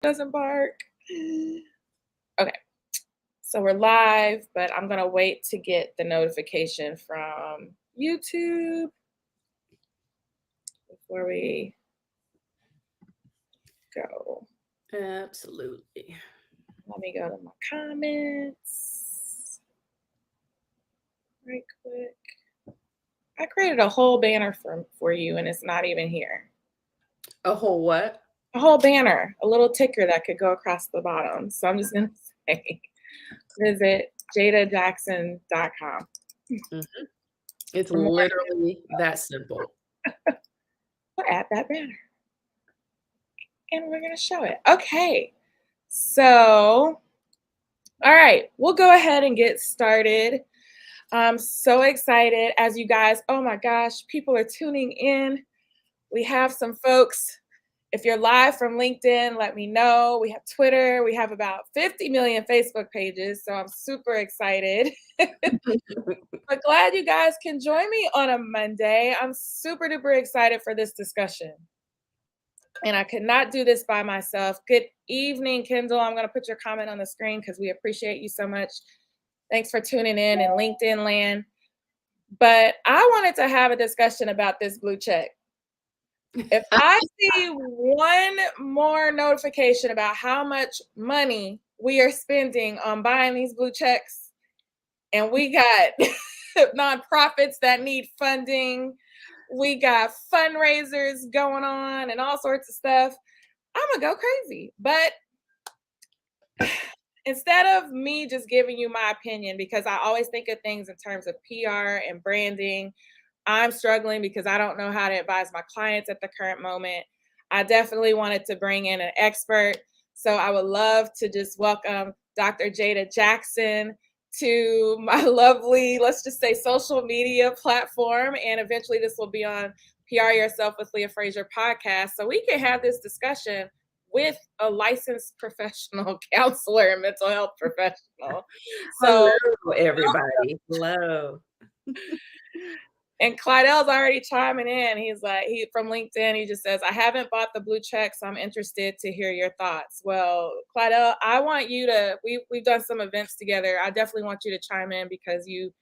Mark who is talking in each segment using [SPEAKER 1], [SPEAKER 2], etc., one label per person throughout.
[SPEAKER 1] doesn't bark. Okay, so we're live, but I'm gonna wait to get the notification from YouTube before we go.
[SPEAKER 2] Absolutely.
[SPEAKER 1] Let me go to my comments right quick. I created a whole banner for you, and it's not even here.
[SPEAKER 2] A whole what?
[SPEAKER 1] A whole banner, a little ticker that could go across the bottom. So I'm just gonna say, visit jadajackson.com.
[SPEAKER 2] Mm-hmm. It's literally that simple.
[SPEAKER 1] We'll add that banner. And we're going to show it. Okay. So, all right, we'll go ahead and get started. I'm so excited as you guys, oh my gosh, people are tuning in. We have some folks. If you're live from LinkedIn, let me know. We have Twitter. We have about 50 million Facebook pages. So I'm super excited. But glad you guys can join me on a Monday. I'm super duper excited for this discussion. And I could not do this by myself. Good evening, Kendall. I'm going to put your comment on the screen because we appreciate you so much. Thanks for tuning in LinkedIn land. But I wanted to have a discussion about this blue check. If I see one more notification about how much money we are spending on buying these blue checks, and we got nonprofits that need funding, we got fundraisers going on and all sorts of stuff, I'm gonna go crazy. But instead of me just giving you my opinion, because I always think of things in terms of PR and branding, I'm struggling because I don't know how to advise my clients at the current moment. I definitely wanted to bring in an expert. So I would love to just welcome Dr. Jada Jackson to my lovely, let's just say, social media platform. And eventually this will be on PR Yourself with Leah Frazier podcast. So we can have this discussion with a licensed professional counselor and mental health professional. So
[SPEAKER 2] hello, everybody. Hello.
[SPEAKER 1] And Clydell's already chiming in. He's like, from LinkedIn, he just says, I haven't bought the blue check, so I'm interested to hear your thoughts. Well, Clydell, I want you to, we've done some events together. I definitely want you to chime in because you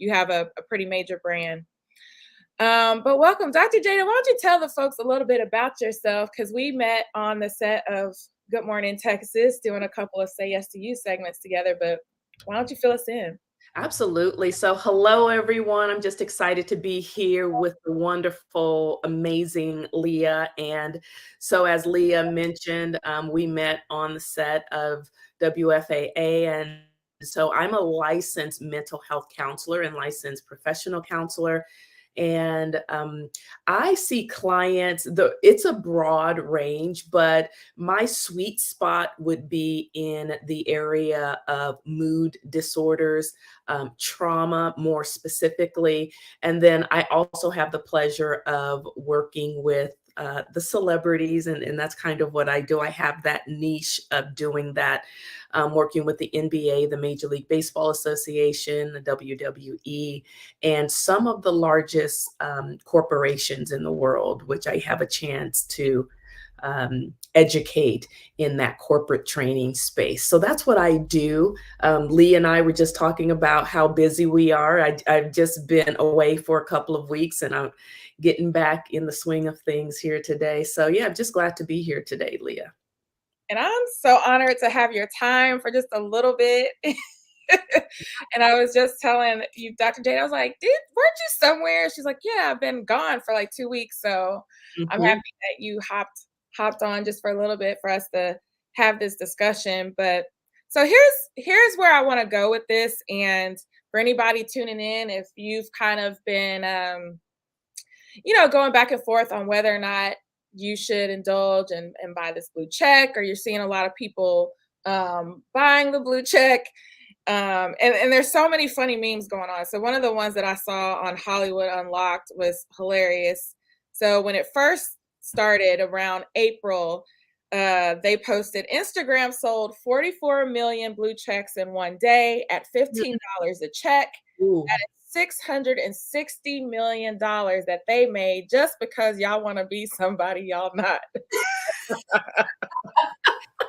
[SPEAKER 1] have a pretty major brand. But welcome, Dr. Jada. Why don't you tell the folks a little bit about yourself? Because we met on the set of Good Morning Texas, doing a couple of Say Yes to You segments together. But why don't you fill us in?
[SPEAKER 2] Absolutely. So hello, everyone. I'm just excited to be here with the wonderful, amazing Leah. And so as Leah mentioned, we met on the set of WFAA. And so I'm a licensed mental health counselor and licensed professional counselor. And I see clients, it's a broad range, but my sweet spot would be in the area of mood disorders, trauma more specifically. And then I also have the pleasure of working with the celebrities, and that's kind of what I do. I have that niche of doing that, working with the NBA, the Major League Baseball Association, the WWE, and some of the largest corporations in the world, which I have a chance to educate in that corporate training space. So that's what I do. Lee and I were just talking about how busy we are. I've just been away for a couple of weeks and I'm getting back in the swing of things here today. So yeah, I'm just glad to be here today, Leah.
[SPEAKER 1] And I'm so honored to have your time for just a little bit. And I was just telling you, Dr. Jade, I was like, weren't you somewhere? She's like, yeah, I've been gone for like 2 weeks. So I'm happy that you hopped on just for a little bit for us to have this discussion. But so here's where I want to go with this. And for anybody tuning in, if you've kind of been, going back and forth on whether or not you should indulge and buy this blue check, or you're seeing a lot of people buying the blue check. And there's so many funny memes going on. So one of the ones that I saw on Hollywood Unlocked was hilarious. So when it first started around April, they posted Instagram sold 44 million blue checks in one day at $15 a check.
[SPEAKER 2] Ooh.
[SPEAKER 1] That is $660 million that they made just because y'all want to be somebody y'all not.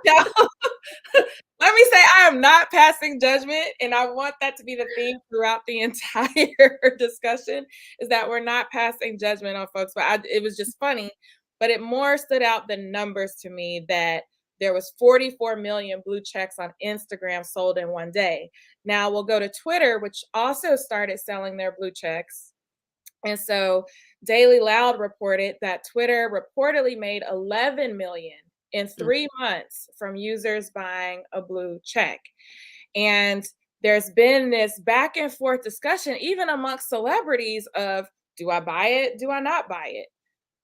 [SPEAKER 1] No. Let me say I am not passing judgment, and I want that to be the theme throughout the entire discussion, is that we're not passing judgment on folks, but it was just funny, but it more stood out the numbers to me that there was 44 million blue checks on Instagram sold in one day. Now we'll go to Twitter, which also started selling their blue checks. And so Daily Loud reported that Twitter reportedly made 11 million in
[SPEAKER 2] Mm,
[SPEAKER 1] 3 months from users buying a blue check. And there's been this back and forth discussion, even amongst celebrities, of do I buy it? Do I not buy it?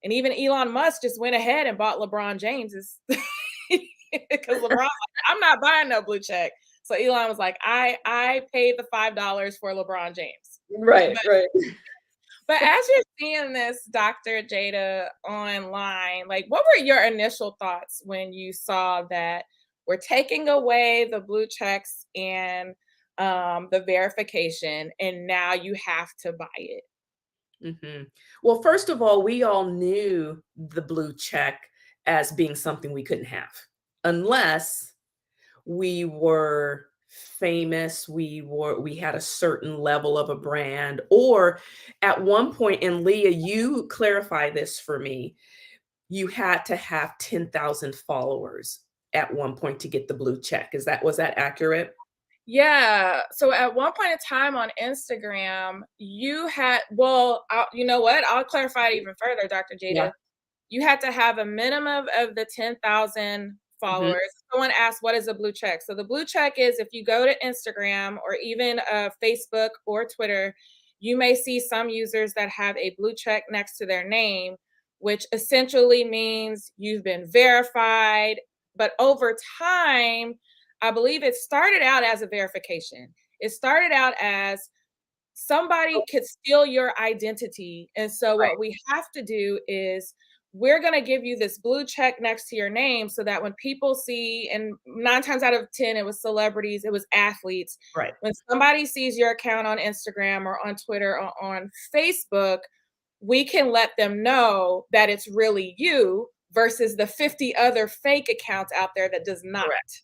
[SPEAKER 1] And even Elon Musk just went ahead and bought LeBron James's because LeBron's like, I'm not buying no blue check. So Elon was like, I paid the $5 for LeBron James.
[SPEAKER 2] right, right.
[SPEAKER 1] But as you're seeing this, Dr. Jada, online, like, what were your initial thoughts when you saw that we're taking away the blue checks and the verification, and now you have to buy it?
[SPEAKER 2] Well, first of all, we all knew the blue check as being something we couldn't have unless we were famous, we had a certain level of a brand, or at one point, and Leah, you clarify this for me, you had to have 10,000 followers at one point to get the blue check. Was that accurate?
[SPEAKER 1] Yeah. So at one point in time on Instagram, you had, well, you know what? I'll clarify it even further, Dr.
[SPEAKER 2] Yeah.
[SPEAKER 1] Jada. You had to have a minimum of the 10,000
[SPEAKER 2] Mhm.
[SPEAKER 1] followers. Someone asked, what is a blue check? So the blue check is if you go to Instagram or even Facebook or Twitter, you may see some users that have a blue check next to their name, which essentially means you've been verified. But over time, I believe it started out as a verification. It started out as somebody
[SPEAKER 2] Oh,
[SPEAKER 1] could steal your identity. And so
[SPEAKER 2] right,
[SPEAKER 1] what we have to do is we're going to give you this blue check next to your name so that when people see, and 9 times out of 10, it was celebrities, it was athletes.
[SPEAKER 2] right,
[SPEAKER 1] When somebody sees your account on Instagram or on Twitter or on Facebook, we can let them know that it's really you versus the 50 other fake accounts out there that does not.
[SPEAKER 2] correct.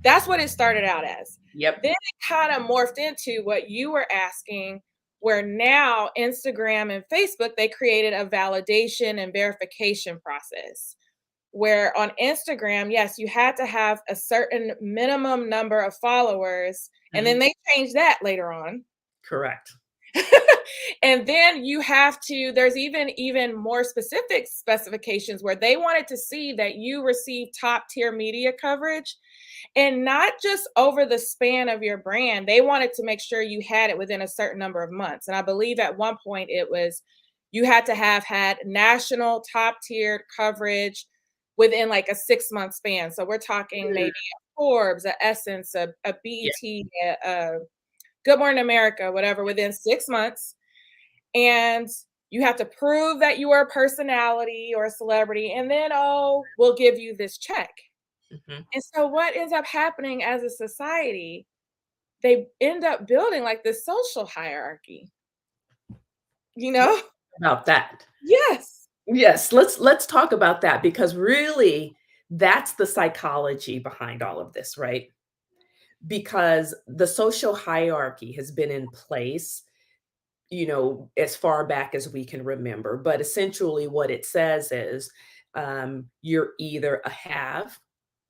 [SPEAKER 1] That's what it started out as.
[SPEAKER 2] Yep.
[SPEAKER 1] Then it kind of morphed into what you were asking, where now Instagram and Facebook, they created a validation and verification process. Where on Instagram, yes, you had to have a certain minimum number of followers, and then
[SPEAKER 2] Mhm.
[SPEAKER 1] they changed that later on.
[SPEAKER 2] Correct.
[SPEAKER 1] And then you have to, there's even more specific specifications where they wanted to see that you receive top tier media coverage, and not just over the span of your brand. They wanted to make sure you had it within a certain number of months. And I believe at one point it was you had to have had national top tiered coverage within like a 6 month span. So we're talking
[SPEAKER 2] Mm,
[SPEAKER 1] maybe a Forbes, a Essence, a
[SPEAKER 2] yeah,
[SPEAKER 1] BET, a Good Morning America, whatever, within 6 months. And you have to prove that you are a personality or a celebrity. And then, oh, we'll give you this check.
[SPEAKER 2] mhm.
[SPEAKER 1] And so what ends up happening as a society, they end up building like this social hierarchy, you
[SPEAKER 2] Let's
[SPEAKER 1] know?
[SPEAKER 2] talk about that.
[SPEAKER 1] Yes.
[SPEAKER 2] Yes, let's talk about that because really that's the psychology behind all of this, right? Because the social hierarchy has been in place, as far back as we can remember. But essentially, what it says is you're either a have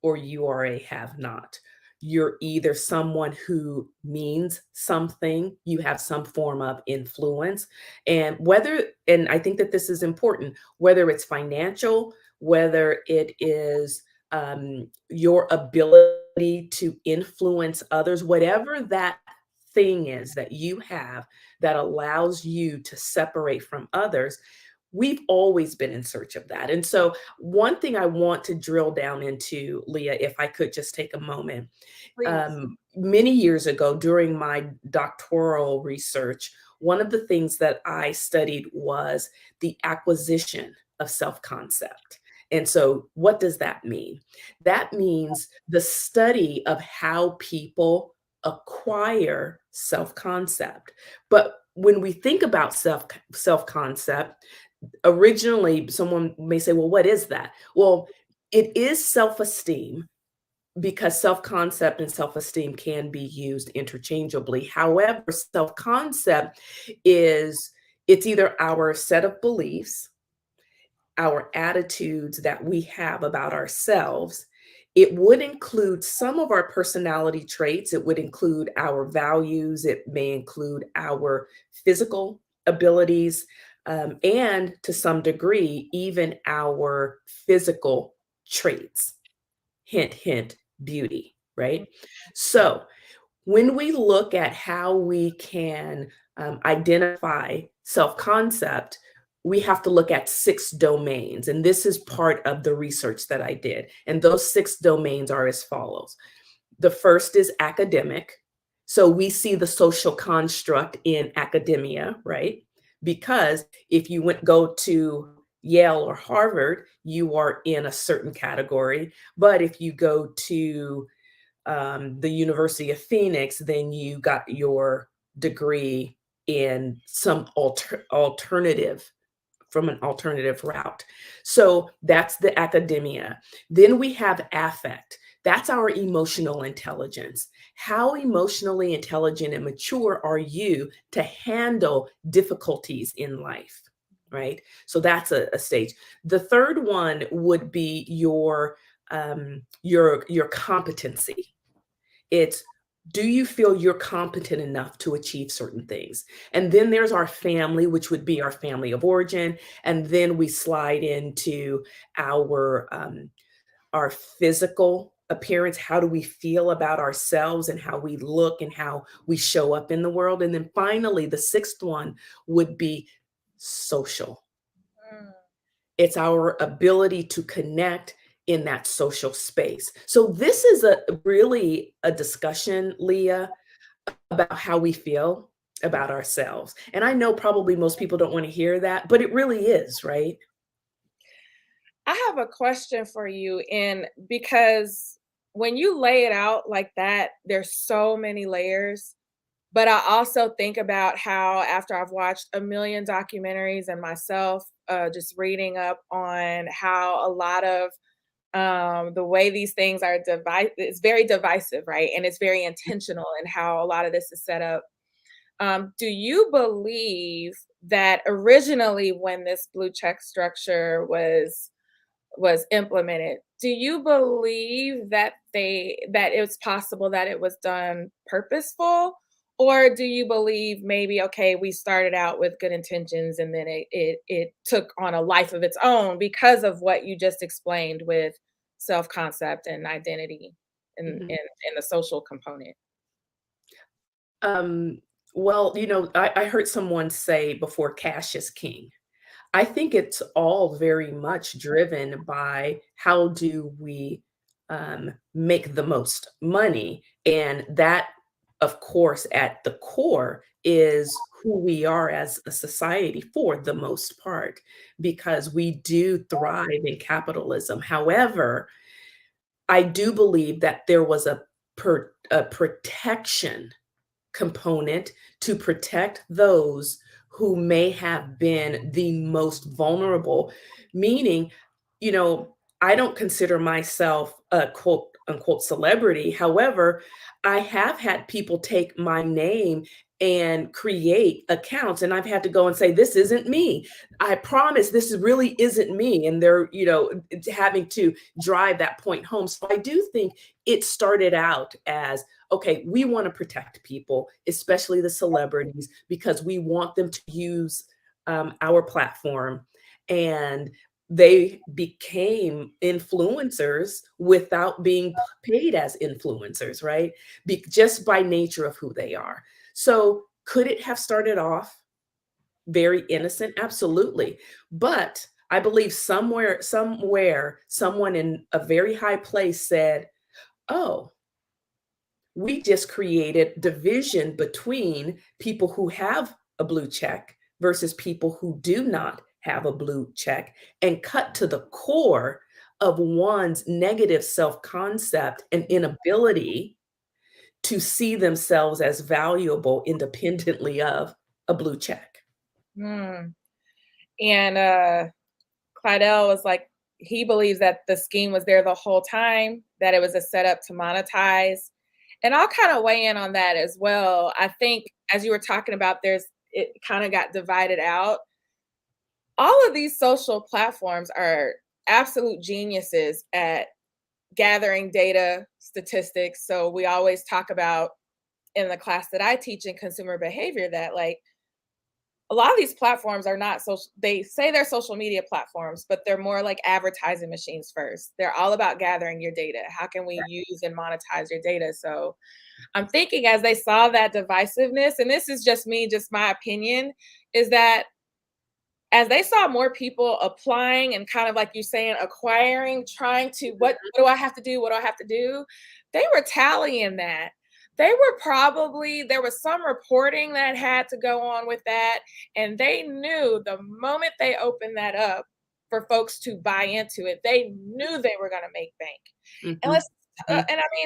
[SPEAKER 2] or you are a have not. You're either someone who means something, you have some form of influence, and I think that this is important, whether it's financial, whether it is your ability to influence others, whatever that thing is that you have that allows you to separate from others, we've always been in search of that. And so, one thing I want to drill down into, Leah, if I could just take a moment.
[SPEAKER 1] Please.
[SPEAKER 2] Many years ago, during my doctoral research, one of the things that I studied was the acquisition of self concept. And so, what does that mean? That means the study of how people acquire self concept. But when we think about self concept, originally someone may say, well, what is that? Well, it is self-esteem because self-concept and self-esteem can be used interchangeably. However, self-concept is it's either our set of beliefs, our attitudes that we have about ourselves. It would include some of our personality traits. It would include our values. It may include our physical abilities, and to some degree, even our physical traits. Hint, hint, beauty, right? So when we look at how we can identify self concept, we have to look at 6 domains. And this is part of the research that I did. And those 6 domains are as follows. The first is academic. So we see the social construct in academia, right? Because if you go to Yale or Harvard, you are in a certain category. But if you go to the University of Phoenix, then you got your degree in some alternative from an alternative route. So that's the academia. Then we have affect. That's our emotional intelligence. How emotionally intelligent and mature are you to handle difficulties in life? Right. So that's a stage. The third one would be your competency. It's, do you feel you're competent enough to achieve certain things? And then there's our family, which would be our family of origin. And then we slide into our physical appearance. How do we feel about ourselves and how we look and how we show up in the world? And then finally, the sixth one would be social.
[SPEAKER 1] Mm.
[SPEAKER 2] It's our ability to connect in that social space. So this is really a discussion, Leah, about how we feel about ourselves. And I know probably most people don't want to hear that, but it really is, right?
[SPEAKER 1] I have a question for you, and because when you lay it out like that, there's so many layers. But I also think about how after I've watched a million documentaries and myself just reading up on how a lot of the way these things are it's very divisive, right? And it's very intentional in how a lot of this is set up. Do you believe that originally when this blue check structure was implemented, do you believe that it's possible that it was done purposeful? Or do you believe maybe, okay, we started out with good intentions and then it took on a life of its own because of what you just explained with self-concept and identity
[SPEAKER 2] Mhm.
[SPEAKER 1] and the social component?
[SPEAKER 2] Um, well, I heard someone say before, cash is king. I think it's all very much driven by how do we make the most money. And that, of course, at the core is who we are as a society for the most part, because we do thrive in capitalism. However, I do believe that there was a protection component to protect those who may have been the most vulnerable, meaning, you know, I don't consider myself a quote unquote celebrity. However, I have had people take my name and create accounts, and I've had to go and say, this isn't me. I promise this really isn't me. And they're, having to drive that point home. So I do think it started out as, okay, we want to protect people, especially the celebrities, because we want them to use our platform. And they became influencers without being paid as influencers, right? Just by nature of who they are. So could it have started off very innocent? Absolutely. But I believe somewhere, someone in a very high place said, oh, we just created division between people who have a blue check versus people who do not have a blue check, and cut to the core of one's negative self-concept and inability to see themselves as valuable independently of a blue check.
[SPEAKER 1] Hmm. And Clydell was like, he believes that the scheme was there the whole time, that it was a setup to monetize. And I'll kind of weigh in on that as well. I think as you were talking about, it kind of got divided out. All of these social platforms are absolute geniuses at gathering data, statistics. So we always talk about in the class that I teach in consumer behavior that like a lot of these platforms are not social. They say they're social media platforms, but they're more like advertising machines first. They're all about gathering your data. How can we use and monetize your data? So I'm thinking as they saw that divisiveness, and this is just me, just my opinion, is that as they saw more people applying and kind of like you saying, acquiring, trying to, what do I have to do? What do I have to do? They were tallying that. There was some reporting that had to go on with that. And they knew the moment they opened that up for folks to buy into it, they knew they were going to make bank. And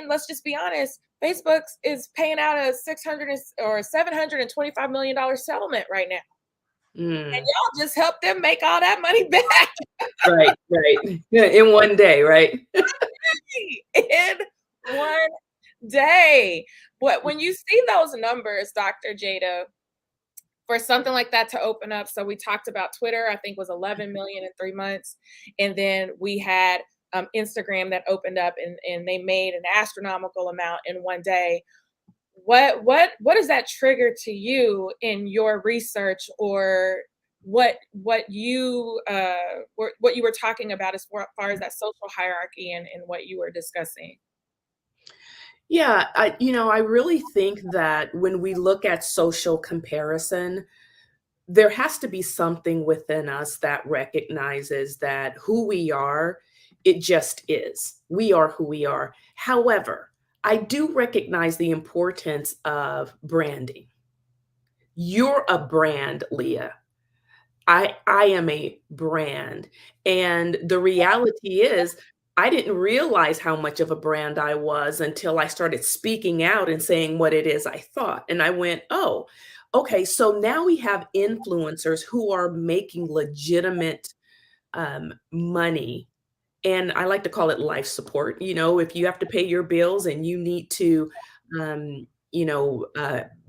[SPEAKER 1] let's just be honest. Facebook is paying out a $725 million settlement right now. And y'all just helped them make all that money back.
[SPEAKER 2] Right. Yeah, in one day, right?
[SPEAKER 1] In one day. But when you see those numbers, Dr. Jada, for something like that to open up, so we talked about Twitter, I think was 11 million in 3 months. And then we had Instagram that opened up and they made an astronomical amount in one day. What does that trigger to you in your research, or what you were talking about as far as that social hierarchy and what you were discussing?
[SPEAKER 2] Yeah, I really think that when we look at social comparison, there has to be something within us that recognizes that who we are, it just is. We are who we are. However, I do recognize the importance of branding. You're a brand, Leah. I am a brand. And the reality is, I didn't realize how much of a brand I was until I started speaking out and saying what it is I thought. And I went, oh, okay, so now we have influencers who are making legitimate money. And I like to call it life support. If you have to pay your bills and you need to, um,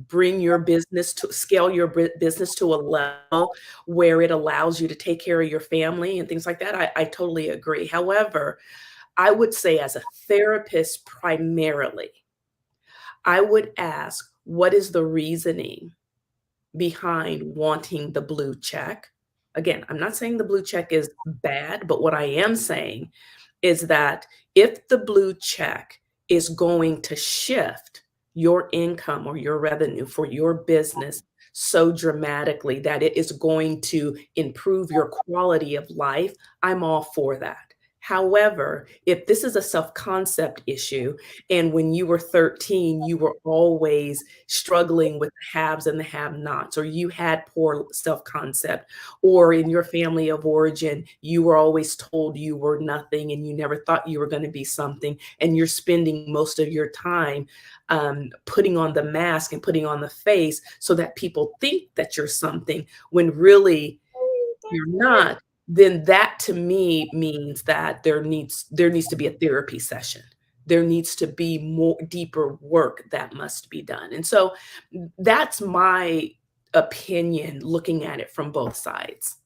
[SPEAKER 2] bring your business to scale your business to a level where it allows you to take care of your family and things like that. I totally agree. However, I would say as a therapist, primarily, I would ask, what is the reasoning behind wanting the blue check? Again, I'm not saying the blue check is bad, but what I am saying is that if the blue check is going to shift your income or your revenue for your business so dramatically that it is going to improve your quality of life, I'm all for that. However, if this is a self-concept issue, and when you were 13, you were always struggling with the haves and the have-nots, or you had poor self-concept, or in your family of origin, you were always told you were nothing and you never thought you were going to be something, and you're spending most of your time putting on the mask and putting on the face so that people think that you're something when really you're not, then that to me means that there needs to be a therapy session. There needs to be more deeper work that must be done. And so that's my opinion looking at it from both sides.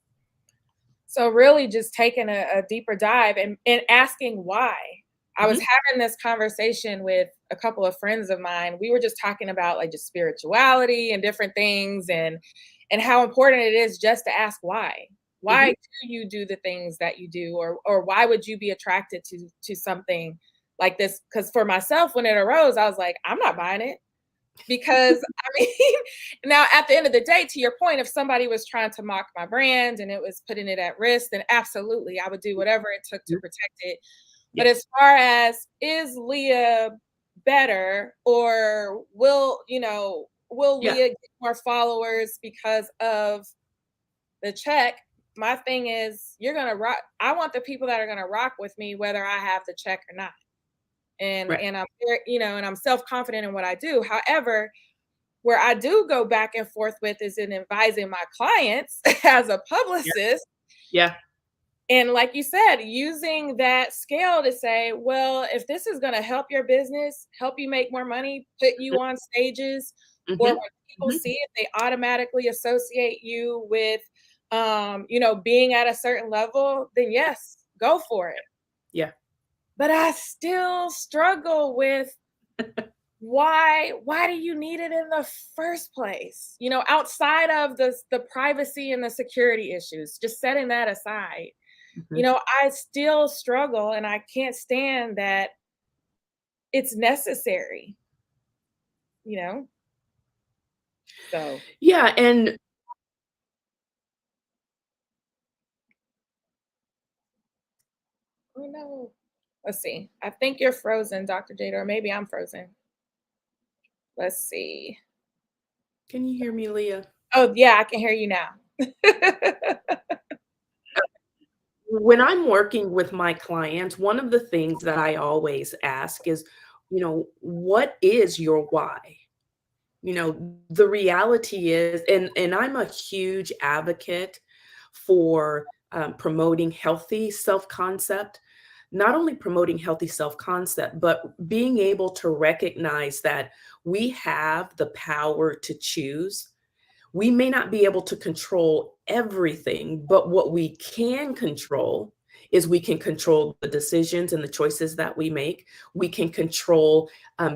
[SPEAKER 1] So really just taking a deeper dive and asking why. I was having this conversation with a couple of friends of mine. We were just talking about like just spirituality and different things and how important it is just to ask why. Why do you do the things that you do, or why would you be attracted to something like this? Because for myself, when it arose, I was like, I'm not buying it. Because I mean, now at the end of the day, to your point, if somebody was trying to mock my brand and it was putting it at risk, then absolutely, I would do whatever it took to protect it. But as far as is Leah better, or will Leah get more followers because of the check? My thing is, you're gonna rock. I want the people that are gonna rock with me, whether I have the check or not. And I'm very, and I'm self-confident in what I do. However, where I do go back and forth with is in advising my clients as a publicist.
[SPEAKER 2] Yeah.
[SPEAKER 1] And like you said, using that scale to say, well, if this is going to help your business, help you make more money, put you on stages, or when
[SPEAKER 2] Mhm,
[SPEAKER 1] people
[SPEAKER 2] mhm,
[SPEAKER 1] see it, they automatically associate you with, being at a certain level, then yes, go for it.
[SPEAKER 2] yeah.
[SPEAKER 1] But I still struggle with why do you need it in the first place? Outside of the privacy and the security issues, just setting that aside.
[SPEAKER 2] Mhm.
[SPEAKER 1] I still struggle and I can't stand that it's necessary, you know? So,
[SPEAKER 2] Yeah, and
[SPEAKER 1] oh no. Let's see. I think you're frozen, Dr. Jada, or maybe I'm frozen. Let's see.
[SPEAKER 2] can you hear me, Leah?
[SPEAKER 1] Oh, yeah, I can hear you now.
[SPEAKER 2] When I'm working with my clients, one of the things that I always ask is, what is your why? The reality is, and I'm a huge advocate for promoting healthy self-concept, not only promoting healthy self-concept, but being able to recognize that we have the power to choose. We may not be able to control everything, but what we can control is we can control the decisions and the choices that we make. We can control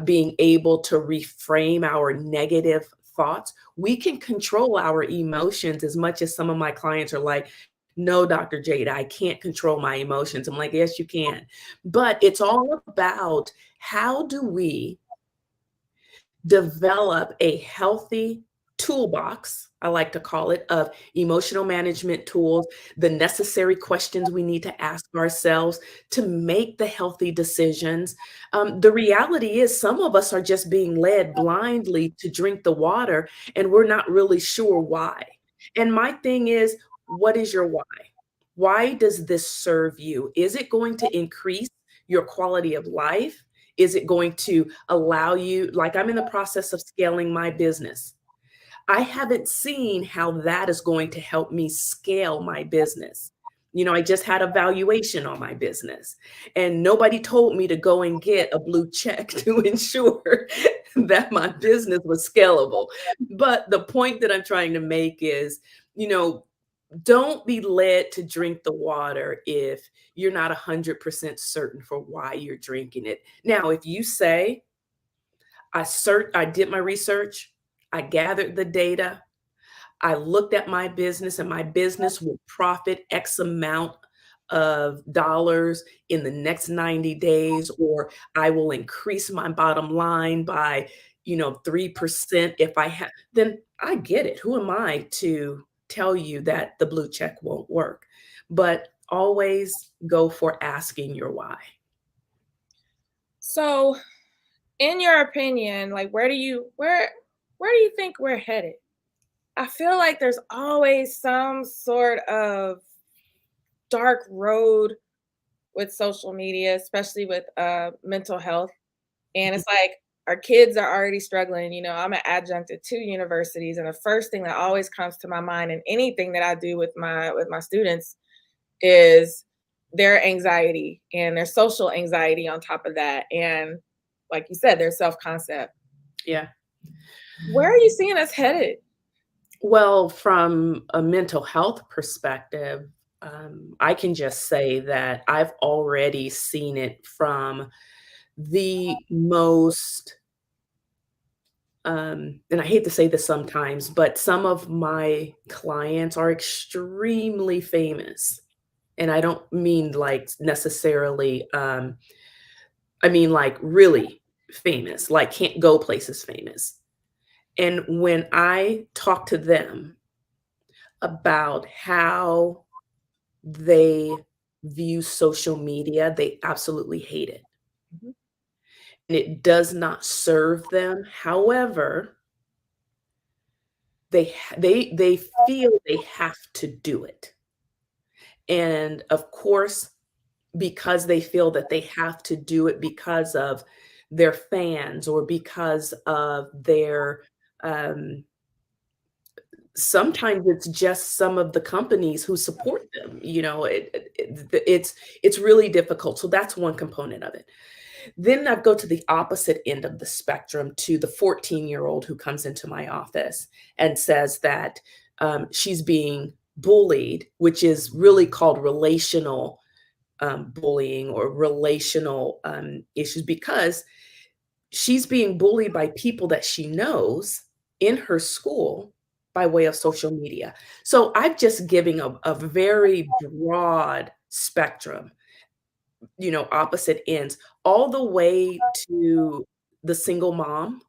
[SPEAKER 2] being able to reframe our negative thoughts. We can control our emotions as much as some of my clients are like, no, Dr. Jada, I can't control my emotions. I'm like, yes, you can. But it's all about how do we develop a healthy toolbox, I like to call it, of emotional management tools, the necessary questions we need to ask ourselves to make the healthy decisions. The reality is, some of us are just being led blindly to drink the water, and we're not really sure why. And my thing is, what is your why? Why does this serve you? Is it going to increase your quality of life? Is it going to allow you, like I'm in the process of scaling my business. I haven't seen how that is going to help me scale my business. I just had a valuation on my business, and nobody told me to go and get a blue check to ensure that my business was scalable. But the point that I'm trying to make is, you know, don't be led to drink the water if you're not 100% certain for why you're drinking it. Now, if you say, I did my research, I gathered the data, I looked at my business, and my business will profit X amount of dollars in the next 90 days, or I will increase my bottom line by, 3% if I have, then I get it. Who am I to tell you that the blue check won't work? But always go for asking your why.
[SPEAKER 1] So, in your opinion, like where do you think we're headed? I feel like there's always some sort of dark road with social media, especially with mental health. And
[SPEAKER 2] Mhm.
[SPEAKER 1] it's like our kids are already struggling. I'm an adjunct at two universities, and the first thing that always comes to my mind in anything that I do with my students is their anxiety and their social anxiety on top of that. And like you said, their self-concept.
[SPEAKER 2] Yeah.
[SPEAKER 1] Where are you seeing us headed?
[SPEAKER 2] Well, from a mental health perspective, I can just say that I've already seen it from the most, and I hate to say this sometimes, but some of my clients are extremely famous. And I don't mean like necessarily, I mean like really famous, like can't go places famous. And when I talk to them about how they view social media, they absolutely hate it,
[SPEAKER 1] Mhm.
[SPEAKER 2] and it does not serve them. However, they feel they have to do it, and of course, because they feel that they have to do it because of their fans or because of their, um sometimes it's just some of the companies who support them, it's really difficult. So that's one component of it. Then I go to the opposite end of the spectrum to the 14-year-old who comes into my office and says that she's being bullied, which is really called relational bullying or relational issues, because she's being bullied by people that she knows in her school by way of social media. So I'm just giving a very broad spectrum, opposite ends, all the way to the single mom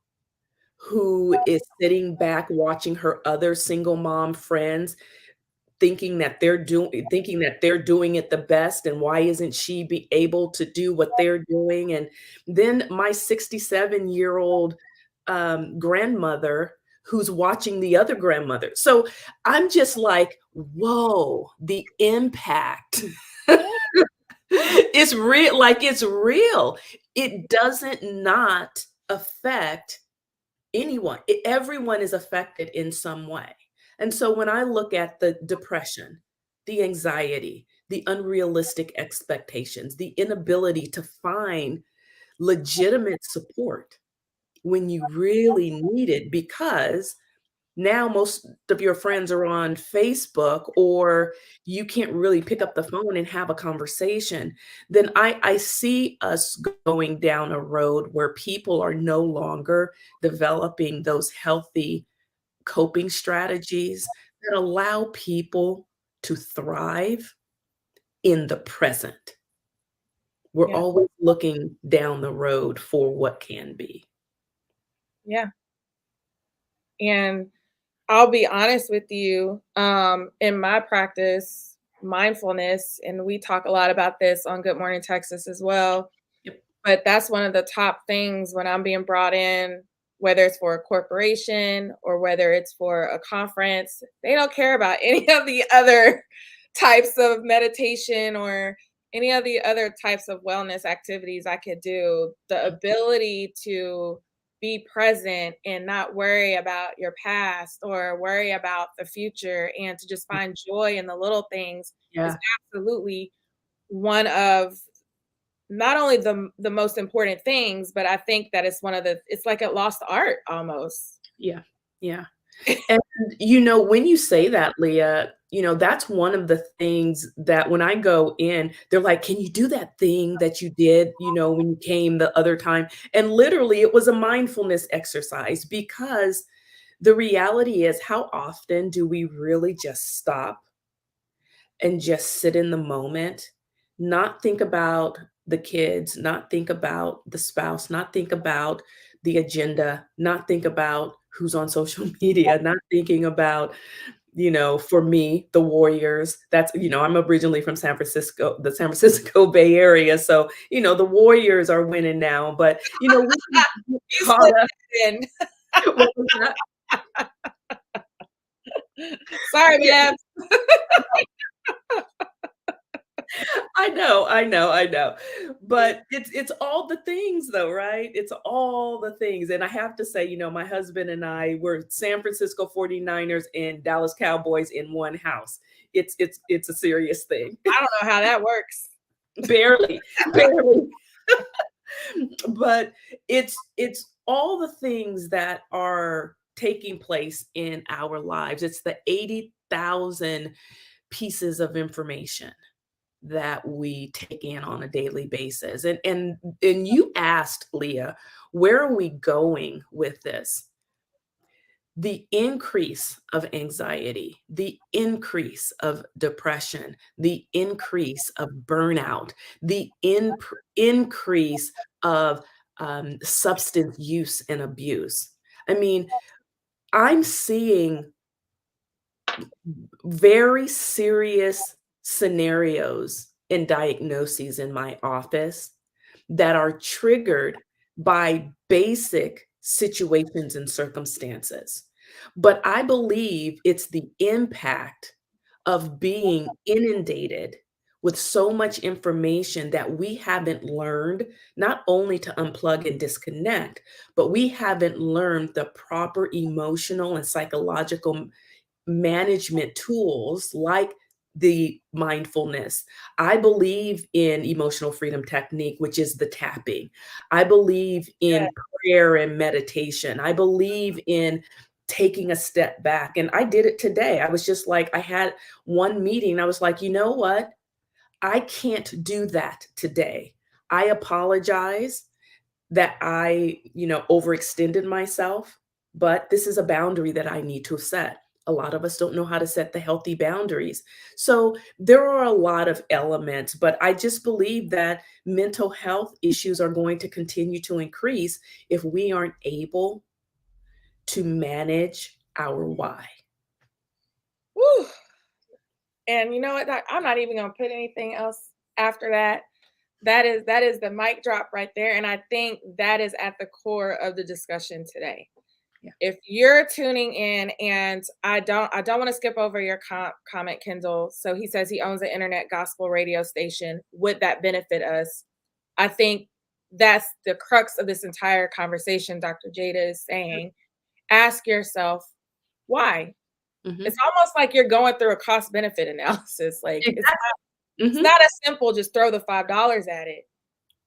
[SPEAKER 2] who is sitting back watching her other single mom friends thinking that they're doing it the best, and why isn't she be able to do what they're doing? And then my 67-year-old grandmother who's watching the other grandmother. So I'm just like, whoa, the impact it's real, like it's real. It doesn't not affect anyone. Everyone is affected in some way. And so when I look at the depression, the anxiety, the unrealistic expectations, the inability to find legitimate support when you really need it, because now most of your friends are on Facebook, or you can't really pick up the phone and have a conversation, then I see us going down a road where people are no longer developing those healthy coping strategies that allow people to thrive in the present. We're
[SPEAKER 1] Yeah.
[SPEAKER 2] always looking down the road for what can be.
[SPEAKER 1] Yeah. And I'll be honest with you, in my practice, mindfulness, and we talk a lot about this on Good Morning Texas as well,
[SPEAKER 2] Yep.
[SPEAKER 1] but that's one of the top things when I'm being brought in, whether it's for a corporation or whether it's for a conference. They don't care about any of the other types of meditation or any of the other types of wellness activities I could do. The ability to be present and not worry about your past or worry about the future, and to just find joy in the little things is
[SPEAKER 2] Yeah.
[SPEAKER 1] absolutely one of not only the most important things, but I think that it's like a lost art almost.
[SPEAKER 2] Yeah. Yeah. And, when you say that, Leah, that's one of the things that when I go in, they're like, "Can you do that thing that you did, when you came the other time?" And literally, it was a mindfulness exercise, because the reality is, how often do we really just stop and just sit in the moment, not think about the kids, not think about the spouse, not think about the agenda, not think about who's on social media, not thinking about, for me, the Warriors. I'm originally from San Francisco, the San Francisco Bay Area. So, the Warriors are winning now, but, we can get
[SPEAKER 1] You
[SPEAKER 2] caught
[SPEAKER 1] slipped
[SPEAKER 2] up.
[SPEAKER 1] it in.
[SPEAKER 2] What was that?
[SPEAKER 1] Sorry, man.
[SPEAKER 2] I know. But it's all the things though, right? It's all the things. And I have to say, my husband and I were San Francisco 49ers and Dallas Cowboys in one house. It's a serious thing.
[SPEAKER 1] I don't know how that works.
[SPEAKER 2] Barely, barely. But it's all the things that are taking place in our lives. It's the 80,000 pieces of information that we take in on a daily basis. And you asked, Leah, where are we going with this? The increase of anxiety, the increase of depression, the increase of burnout, the increase of substance use and abuse. I mean, I'm seeing very serious scenarios and diagnoses in my office that are triggered by basic situations and circumstances. But I believe it's the impact of being inundated with so much information that we haven't learned not only to unplug and disconnect, but we haven't learned the proper emotional and psychological management tools like the mindfulness. I believe in emotional freedom technique, which is the tapping. I believe
[SPEAKER 1] Yeah.
[SPEAKER 2] in prayer and meditation. I believe in taking a step back. And I did it today. I was just like, I had one meeting. I was like, you know what? I can't do that today. I apologize that I, overextended myself, but this is a boundary that I need to set. A lot of us don't know how to set the healthy boundaries. So there are a lot of elements, but I just believe that mental health issues are going to continue to increase if we aren't able to manage our why.
[SPEAKER 1] Woo. And you know what, Doc? I'm not even gonna put anything else after that. That is the mic drop right there. And I think that is at the core of the discussion today.
[SPEAKER 2] Yeah.
[SPEAKER 1] If you're tuning in, and I don't want to skip over your comment, Kendall. So he says he owns an internet gospel radio station. Would that benefit us? I think that's the crux of this entire conversation. Dr. Jada is saying, ask yourself why.
[SPEAKER 2] Mhm.
[SPEAKER 1] It's almost like you're going through a cost benefit analysis. Like it's
[SPEAKER 2] Mhm.
[SPEAKER 1] not as simple, just throw the $5 at it.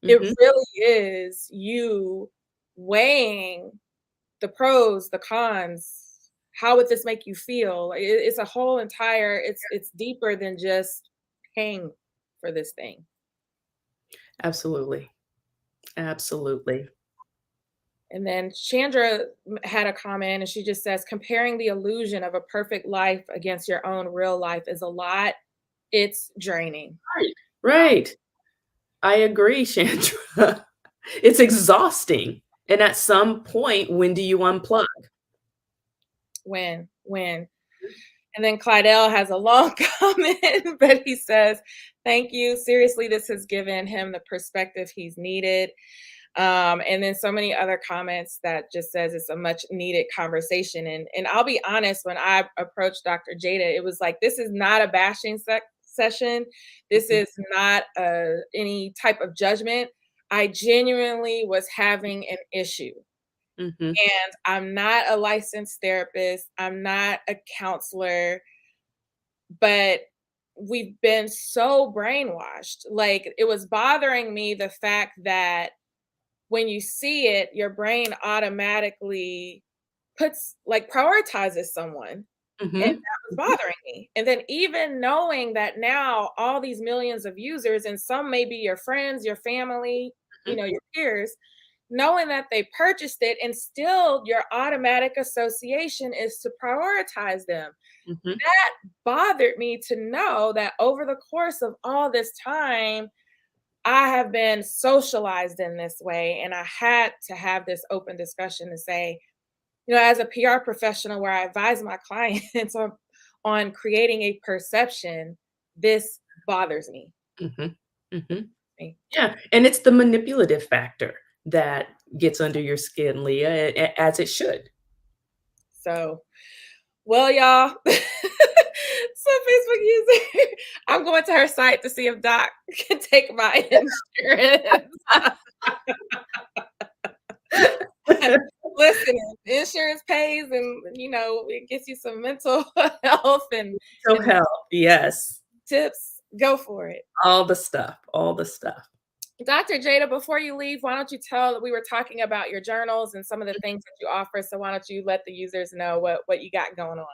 [SPEAKER 1] It
[SPEAKER 2] Mhm.
[SPEAKER 1] really is you weighing the pros, the cons. How would this make you feel? It's a whole entire, it's deeper than just paying for this thing.
[SPEAKER 2] Absolutely. Absolutely.
[SPEAKER 1] And then Chandra had a comment, and she just says, comparing the illusion of a perfect life against your own real life is a lot. It's draining.
[SPEAKER 2] Right. Right. I agree, Chandra. It's exhausting. And at some point, when do you unplug?
[SPEAKER 1] When. And then Clydell has a long comment, but he says, thank you. Seriously, this has given him the perspective he's needed. And then so many other comments that just says it's a much needed conversation. And I'll be honest, when I approached Dr. Jada, it was like, this is not a bashing session. This
[SPEAKER 2] Mhm.
[SPEAKER 1] is not any type of judgment. I genuinely was having an issue.
[SPEAKER 2] Mhm.
[SPEAKER 1] And I'm not a licensed therapist. I'm not a counselor, but we've been so brainwashed. Like, it was bothering me, the fact that when you see it, your brain automatically prioritizes someone. And
[SPEAKER 2] Mhm.
[SPEAKER 1] that was
[SPEAKER 2] Mhm.
[SPEAKER 1] bothering me. And then even knowing that now all these millions of users, and some may be your friends, your family,
[SPEAKER 2] Mhm.
[SPEAKER 1] your peers, knowing that they purchased it, and still your automatic association is to prioritize them.
[SPEAKER 2] Mhm.
[SPEAKER 1] That bothered me, to know that over the course of all this time, I have been socialized in this way. And I had to have this open discussion to say, as a PR professional where I advise my clients on creating a perception, this bothers me.
[SPEAKER 2] Mhm. Mhm. Yeah, and it's the manipulative factor that gets under your skin, Leah, as it should.
[SPEAKER 1] So, well, y'all, so Facebook user, I'm going to her site to see if Doc can take my insurance. Listen, insurance pays, and it gets you some mental health
[SPEAKER 2] So
[SPEAKER 1] and
[SPEAKER 2] help, yes.
[SPEAKER 1] tips. Go for it.
[SPEAKER 2] All the stuff, all the stuff.
[SPEAKER 1] Dr. Jada, before you leave, why don't you tell, we were talking about your journals and some of the things that you offer. So why don't you let the users know what you got going on?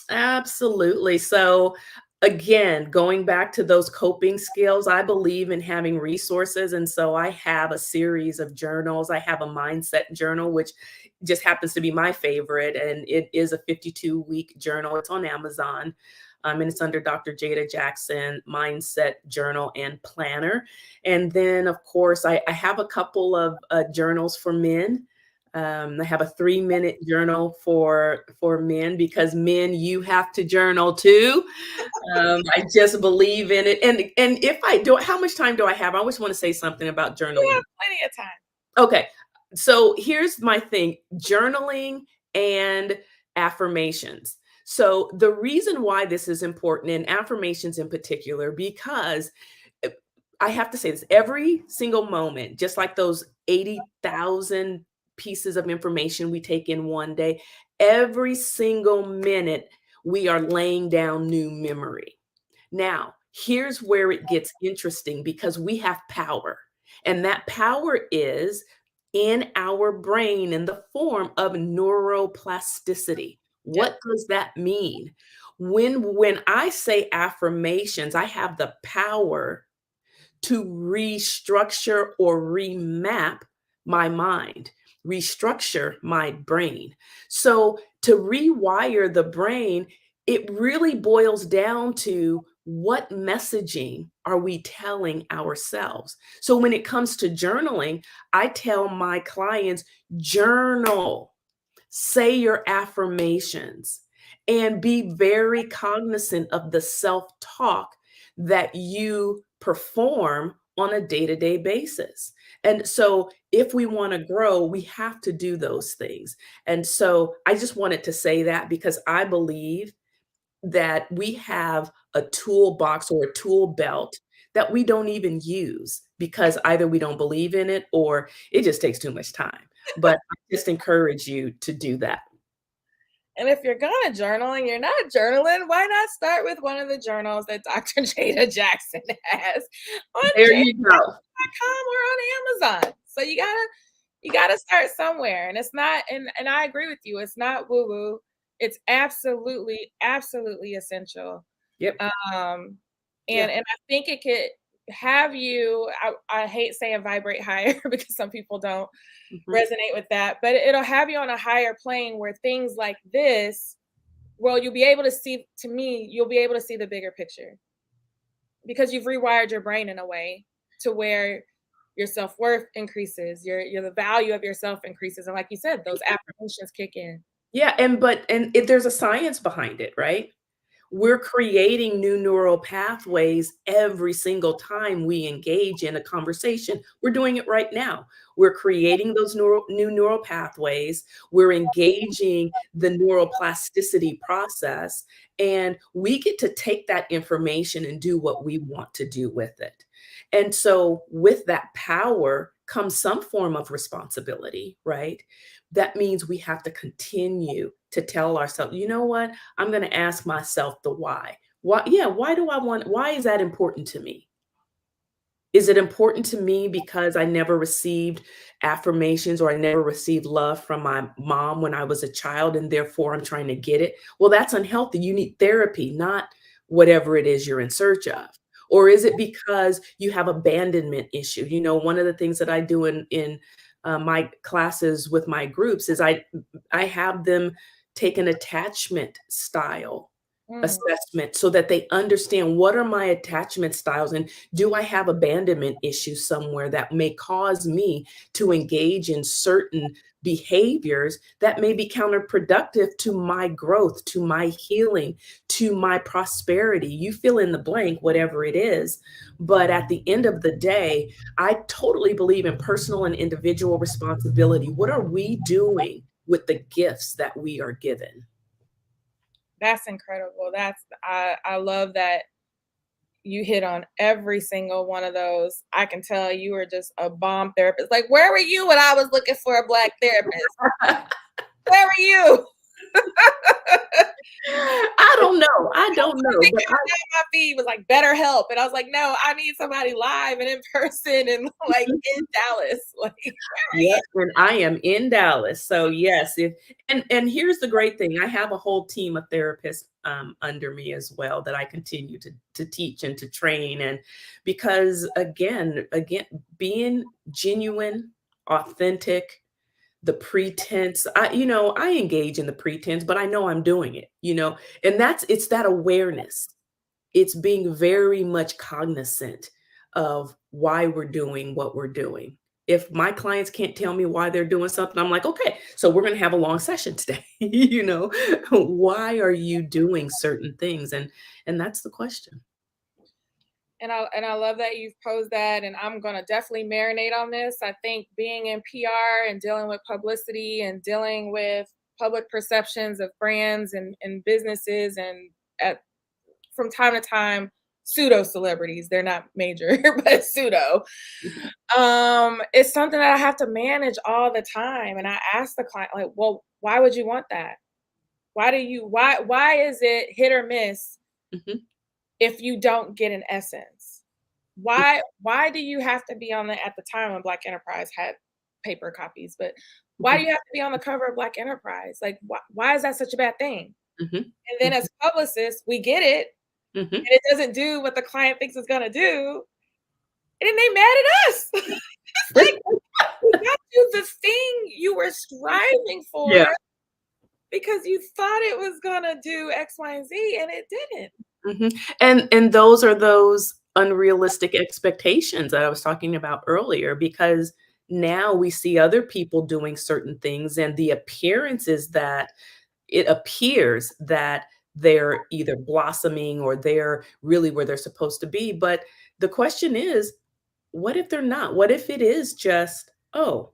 [SPEAKER 2] Absolutely. So, again, going back to those coping skills, I believe in having resources. And so I have a series of journals. I have a mindset journal, which just happens to be my favorite. And it is a 52-week journal. It's on Amazon. And it's under Dr. Jada Jackson Mindset Journal and Planner. And then, of course, I have a couple of journals for men. I have a 3-minute journal for men, because men, you have to journal too. I just believe in it. And if I do, how much time do I have? I always want to say something about
[SPEAKER 1] You
[SPEAKER 2] journaling.
[SPEAKER 1] have plenty of time.
[SPEAKER 2] Okay. So here's my thing: journaling and affirmations. So the reason why this is important, and affirmations in particular, because uh, I have to say this every single moment, just like those 80,000 pieces of information we take in one day, every single minute we are laying down new memory. Now, here's where it gets interesting because we have power, and that power is in our brain in the form of neuroplasticity.
[SPEAKER 1] Yep.
[SPEAKER 2] What does that mean? When I say affirmations, I have the power to restructure or remap my mind, restructure my brain. So, to rewire the brain, it really boils down to what messaging are we telling ourselves? So, when it comes to journaling, I tell my clients, journal, say your affirmations, and be very cognizant of the self talk that you perform on a day to day basis. And so, if we want to grow, we have to do those things. And so, I just wanted to say that because I believe that we have a toolbox or a tool belt that we don't even use because either we don't believe in it or it just takes too much time. But I just encourage you to do that.
[SPEAKER 1] And if you're gonna journal and you're not journaling, why not start with one of the journals that Dr. Jada Jackson has on
[SPEAKER 2] There you go.
[SPEAKER 1] jada.com or on Amazon. So you gotta start somewhere. And it's not, and I agree with you, it's not woo-woo. It's absolutely, absolutely essential.
[SPEAKER 2] Yep.
[SPEAKER 1] Um,
[SPEAKER 2] Yeah.
[SPEAKER 1] and I think it could have you, I hate saying vibrate higher because some people don't
[SPEAKER 2] Mhm.
[SPEAKER 1] resonate with that, but it'll have you on a higher plane where things like this, well, you'll be able to see, to me, you'll be able to see the bigger picture because you've rewired your brain in a way to where your self-worth increases, your the value of yourself increases. And like you said, those affirmations kick in.
[SPEAKER 2] Yeah, there's a science behind it, right? We're creating new neural pathways every single time we engage in a conversation. We're doing it right now. We're creating those new neural pathways. We're engaging the neuroplasticity process, and we get to take that information and do what we want to do with it. And so, with that power comes some form of responsibility, right? That means we have to continue to tell ourselves, you know what? I'm going to ask myself the why. Why, yeah, why is that important to me? Is it important to me because I never received affirmations or I never received love from my mom when I was a child and therefore I'm trying to get it? Well, that's unhealthy. You need therapy, not whatever it is you're in search of. Or is it because you have abandonment issue? You know, one of the things that I do in my classes with my groups is I have them take an attachment style
[SPEAKER 1] Mm,
[SPEAKER 2] assessment so that they understand what are my attachment styles and do I have abandonment issues somewhere that may cause me to engage in certain behaviors that may be counterproductive to my growth, to my healing, to my prosperity. You fill in the blank, whatever it is. But at the end of the day, I totally believe in personal and individual responsibility. What are we doing with the gifts that we are given?
[SPEAKER 1] that's incredible. I love that you hit on every single one of those. I can tell you were just a bomb therapist. Like, where were you when I was looking for a Black therapist? Where were you?
[SPEAKER 2] I don't know. I don't know, but
[SPEAKER 1] My feed was like better help. And I was like, no, I need somebody live and in person and like in Dallas. Like, where are
[SPEAKER 2] yeah,
[SPEAKER 1] you?
[SPEAKER 2] and I am in Dallas. So yes, if and here's the great thing. I have a whole team of therapists under me as well that I continue to teach and to train. And because again, being genuine, authentic, the pretense, I engage in the pretense, but I know I'm doing it, and it's that awareness. It's being very much cognizant of why we're doing what we're doing. If my clients can't tell me why they're doing something, I'm like, okay, so we're going to have a long session today. Why are you doing certain things? And that's the question.
[SPEAKER 1] And I love that you've posed that, and I'm gonna definitely marinate on this. I think being in PR and dealing with publicity and dealing with public perceptions of brands and businesses and at from time to time pseudo celebrities, they're not major, but pseudo. It's something that I have to manage all the time. And I ask the client, like, well, why would you want that? Why is it hit or miss
[SPEAKER 2] Mhm.
[SPEAKER 1] if you don't get an essence? Why do you have to be on at the time when Black Enterprise had paper copies, but why do
[SPEAKER 2] Mhm.
[SPEAKER 1] you have to be on the cover of Black Enterprise? Like, why is that such a bad thing?
[SPEAKER 2] Mhm.
[SPEAKER 1] And then as publicists, we get it,
[SPEAKER 2] Mhm.
[SPEAKER 1] and it doesn't do what the client thinks it's gonna do, and then they mad at us. It's like, we got you the thing you were striving for
[SPEAKER 2] Yeah.
[SPEAKER 1] because you thought it was gonna do X, Y, and Z, and it didn't.
[SPEAKER 2] Mhm. And those are those unrealistic expectations that I was talking about earlier, because now we see other people doing certain things, and the appearance is that it appears that they're either blossoming or they're really where they're supposed to be. But the question is, what if they're not? What if it is just, oh,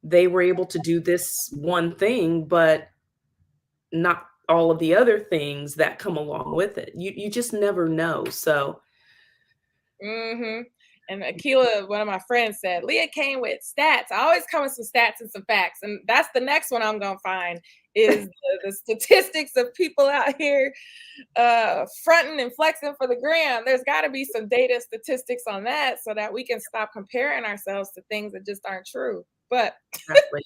[SPEAKER 2] they were able to do this one thing, but not all of the other things that come along with it. You just never know. So
[SPEAKER 1] Mhm. And Akila, one of my friends, said, Leah came with stats. I always come with some stats and some facts. And that's the next one I'm gonna find is the statistics of people out here fronting and flexing for the gram. There's gotta be some data statistics on that so that we can stop comparing ourselves to things that just aren't true. But
[SPEAKER 2] exactly.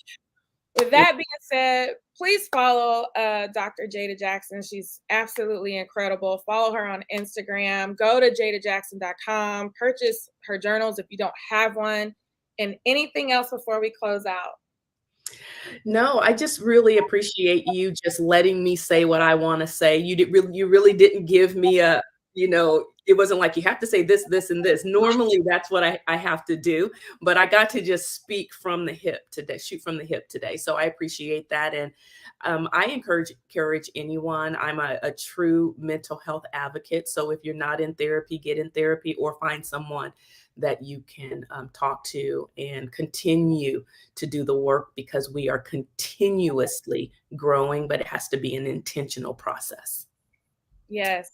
[SPEAKER 1] with
[SPEAKER 2] Yeah.
[SPEAKER 1] that being said, please follow Dr. Jada Jackson. She's absolutely incredible. Follow her on Instagram. Go to jadajackson.com. Purchase her journals if you don't have one. And anything else before we close out?
[SPEAKER 2] No, I just really appreciate you just letting me say what I want to say. You really didn't give me a, it wasn't like you have to say this, this, and this. Normally that's what I have to do, but I got to just speak from the hip today, shoot from the hip today. So I appreciate that. And I encourage anyone. I'm a true mental health advocate. So if you're not in therapy, get in therapy or find someone that you can talk to and continue to do the work, because we are continuously growing, but it has to be an intentional process.
[SPEAKER 1] Yes.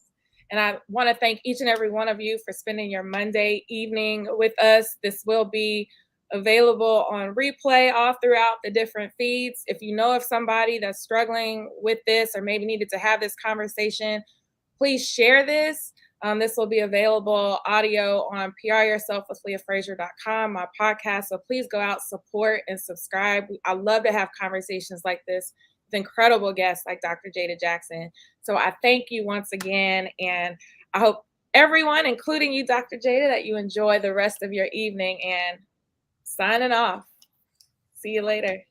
[SPEAKER 1] And I want to thank each and every one of you for spending your Monday evening with us. This will be available on replay all throughout the different feeds. If you know of somebody that's struggling with this or maybe needed to have this conversation, please share this. This will be available audio on pryourself with leahfrazier.com, my podcast. So please go out, support, and subscribe. I love to have conversations like this with incredible guests like Dr. Jada Jackson. So I thank you once again. And I hope everyone, including you, Dr. Jada, that you enjoy the rest of your evening, and signing off. See you later.